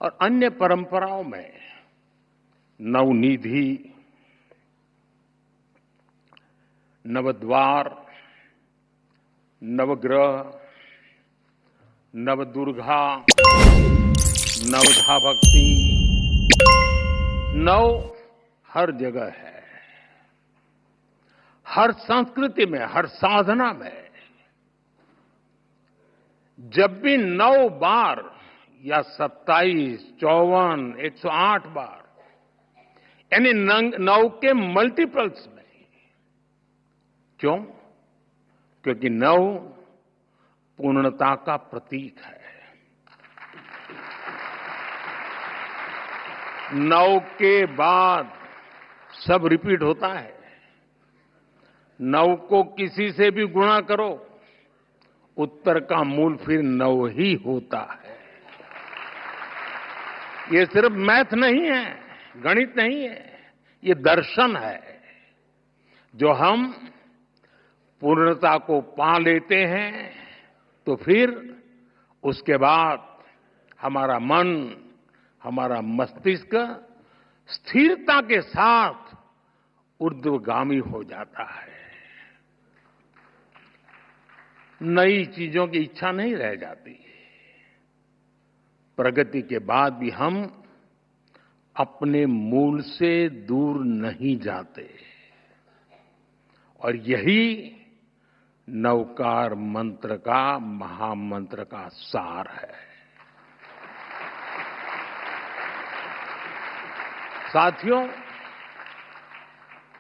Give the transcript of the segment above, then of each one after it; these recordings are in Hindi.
और अन्य परंपराओं में नवनिधि, नवद्वार, नवग्रह, नवदुर्गा, नवधा भक्ति, नव हर जगह है, हर संस्कृति में, हर साधना में। जब भी 9 बार या 27, 54, 108 बार यानी 9 के मल्टीपल्स में। क्यों? क्योंकि 9 पूर्णता का प्रतीक है। 9 के बाद सब रिपीट होता है। 9 को किसी से भी गुणा करो, उत्तर का मूल फिर 9 ही होता है। ये सिर्फ मैथ नहीं है, गणित नहीं है, ये दर्शन है। जो हम पूर्णता को पा लेते हैं तो फिर उसके बाद हमारा मन, हमारा मस्तिष्क स्थिरता के साथ ऊर्ध्वगामी हो जाता है। नई चीजों की इच्छा नहीं रह जाती। प्रगति के बाद भी हम अपने मूल से दूर नहीं जाते और यही नवकार मंत्र का, महामंत्र का सार है। साथियों,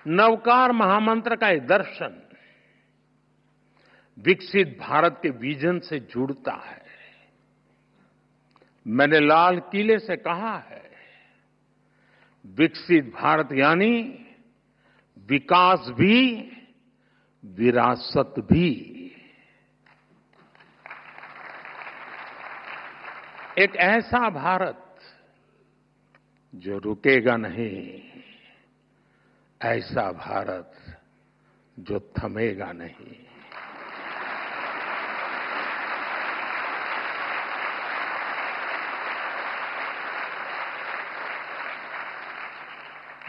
नवकार महामंत्र का ये दर्शन विकसित भारत के विजन से जुड़ता है। मैंने लाल किले से कहा है, विकसित भारत यानी विकास भी, विरासत भी। एक ऐसा भारत जो रुकेगा नहीं, ऐसा भारत जो थमेगा नहीं।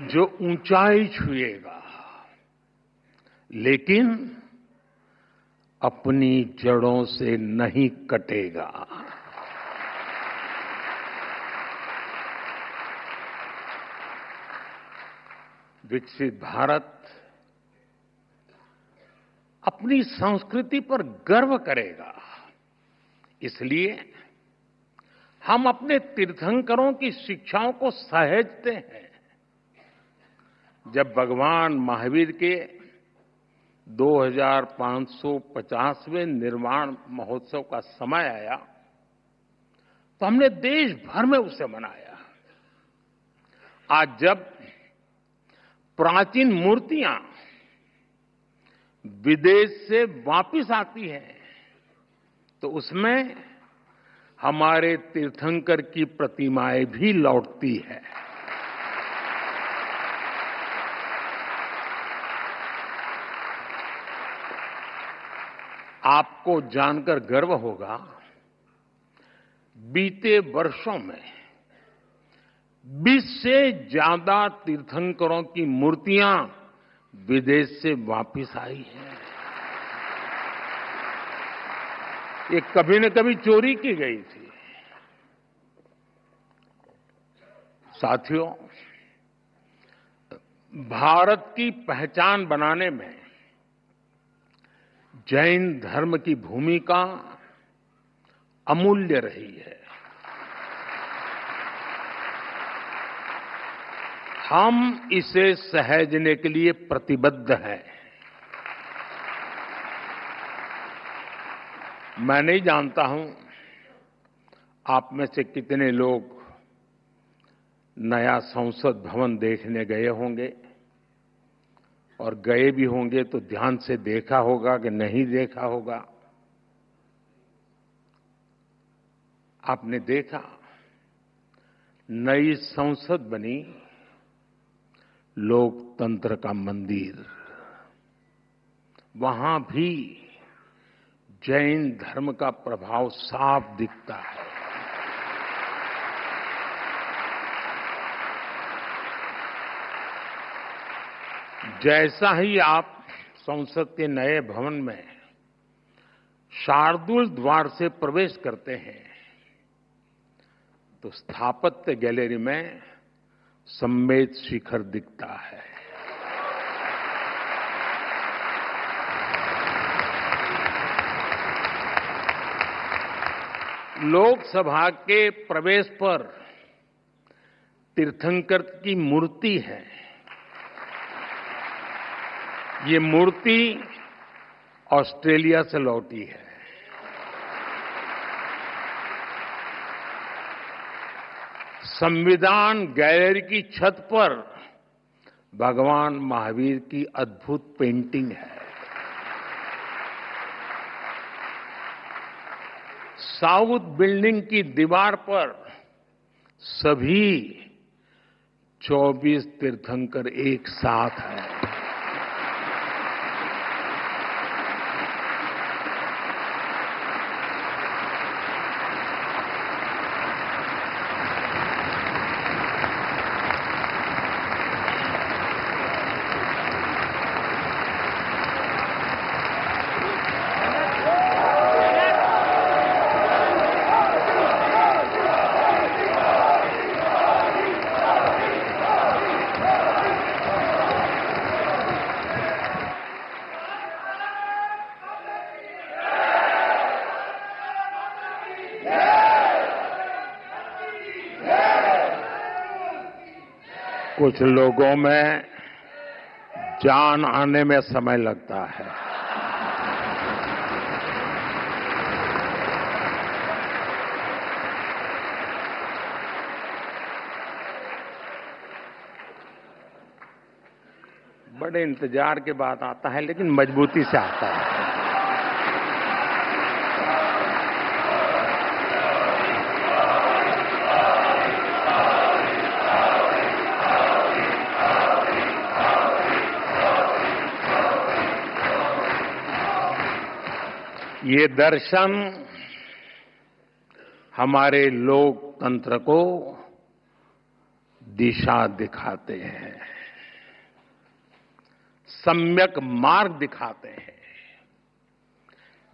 जो ऊंचाई छुएगा लेकिन अपनी जड़ों से नहीं कटेगा। विकसित भारत अपनी संस्कृति पर गर्व करेगा। इसलिए हम अपने तीर्थंकरों की शिक्षाओं को सहेजते हैं। जब भगवान महावीर के 2550वें निर्वाण महोत्सव का समय आया तो हमने देश भर में उसे मनाया। आज जब प्राचीन मूर्तियां विदेश से वापिस आती हैं तो उसमें हमारे तीर्थंकर की प्रतिमाएं भी लौटती है। आपको जानकर गर्व होगा, बीते वर्षों में 20 से ज्यादा तीर्थंकरों की मूर्तियां विदेश से वापस आई हैं। ये कभी न कभी चोरी की गई थी। साथियों, भारत की पहचान बनाने में जैन धर्म की भूमिका अमूल्य रही है। हम इसे सहेजने के लिए प्रतिबद्ध हैं। मैं नहीं जानता हूं आप में से कितने लोग नया संसद भवन देखने गए होंगे, और गए भी होंगे तो ध्यान से देखा होगा कि नहीं देखा होगा। आपने देखा, नई संसद बनी, लोकतंत्र का मंदिर। वहां भी जैन धर्म का प्रभाव साफ दिखता है। जैसा ही आप संसद के नए भवन में शार्दुल द्वार से प्रवेश करते हैं तो स्थापत्य गैलरी में सम्मेद शिखर दिखता है। लोकसभा के प्रवेश पर तीर्थंकर की मूर्ति है। ये मूर्ति ऑस्ट्रेलिया से लौटी है। संविधान गैलरी की छत पर भगवान महावीर की अद्भुत पेंटिंग है। साउथ बिल्डिंग की दीवार पर सभी 24 तीर्थंकर एक साथ हैं। कुछ लोगों में जान आने में समय लगता है। बड़े इंतजार के बाद आता है, लेकिन मजबूती से आता है। ये दर्शन हमारे लोकतंत्र को दिशा दिखाते हैं, सम्यक मार्ग दिखाते हैं।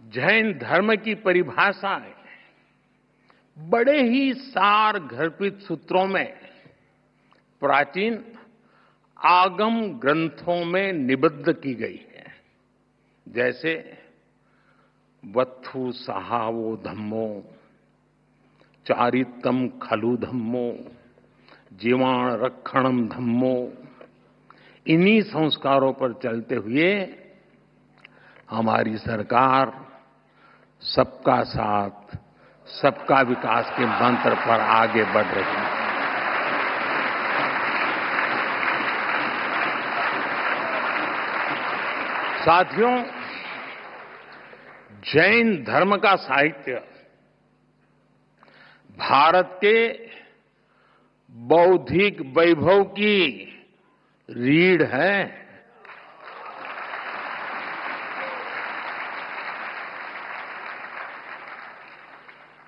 जैन धर्म की परिभाषाएं बड़े ही सार घर्पित सूत्रों में प्राचीन आगम ग्रंथों में निबद्ध की गई है। जैसे वत्थु सहावो धम्मो, चारितम खलु धम्मो, जीवाण रक्षणम धम्मो। इन्हीं संस्कारों पर चलते हुए हमारी सरकार सबका साथ, सबका विकास के मंत्र पर आगे बढ़ रही है। साथियों, जैन धर्म का साहित्य भारत के बौद्धिक वैभव की रीढ़ है।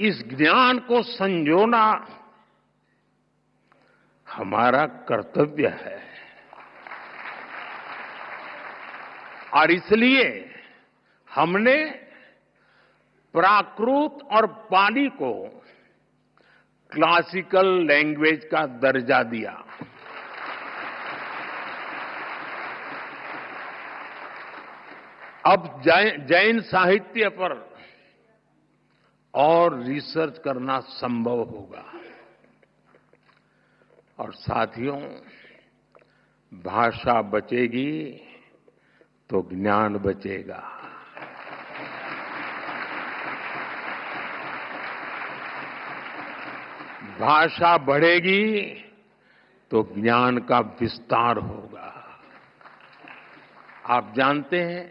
इस ज्ञान को संजोना हमारा कर्तव्य है और इसलिए हमने प्राकृत और पाली को क्लासिकल लैंग्वेज का दर्जा दिया। अब जैन साहित्य पर और रिसर्च करना संभव होगा। और साथियों, भाषा बचेगी तो ज्ञान बचेगा। भाषा बढ़ेगी तो ज्ञान का विस्तार होगा। आप जानते हैं,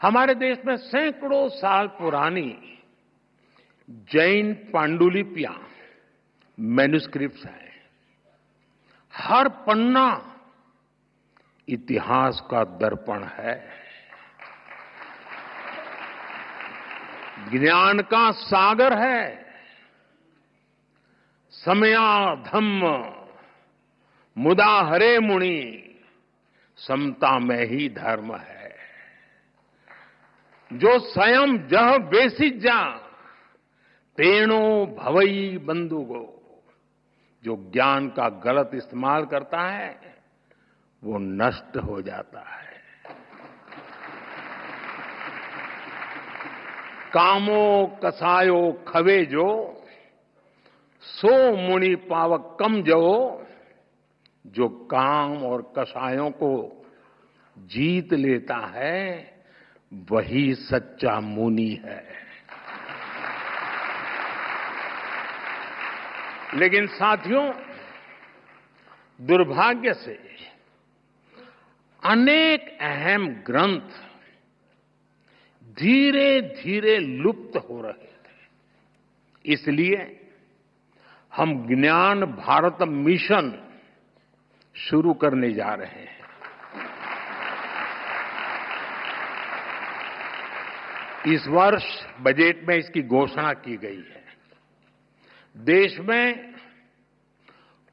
हमारे देश में सैकड़ों साल पुरानी जैन पांडुलिपियां, मैन्युस्क्रिप्ट्स हैं। हर पन्ना इतिहास का दर्पण है, ज्ञान का सागर है। समया धम्म मुदा हरे मुनि, समता में ही धर्म है। जो स्वयं जह बेसित जा, तेणो भवई बंधुगो। जो ज्ञान का गलत इस्तेमाल करता है वो नष्ट हो जाता है। कामो कसायो खवे सो मुनि पावक कम जो काम और कसायों को जीत लेता है वही सच्चा मुनि है। लेकिन साथियों, दुर्भाग्य से अनेक अहम ग्रंथ धीरे धीरे लुप्त हो रहे थे। इसलिए हम ज्ञान भारत मिशन शुरू करने जा रहे हैं। इस वर्ष बजट में इसकी घोषणा की गई है। देश में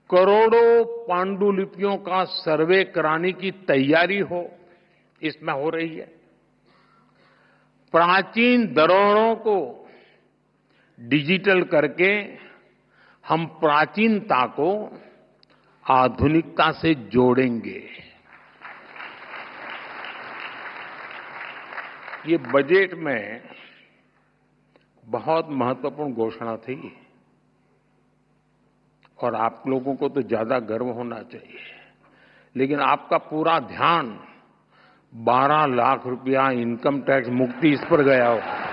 करोड़ों पांडुलिपियों का सर्वे कराने की तैयारी इसमें हो रही है। प्राचीन धरोहरों को डिजिटल करके हम प्राचीनता को आधुनिकता से जोड़ेंगे। ये बजट में बहुत महत्वपूर्ण घोषणा थी और आप लोगों को तो ज्यादा गर्व होना चाहिए, लेकिन आपका पूरा ध्यान 12 लाख रुपया इनकम टैक्स मुक्ति इस पर गया हो।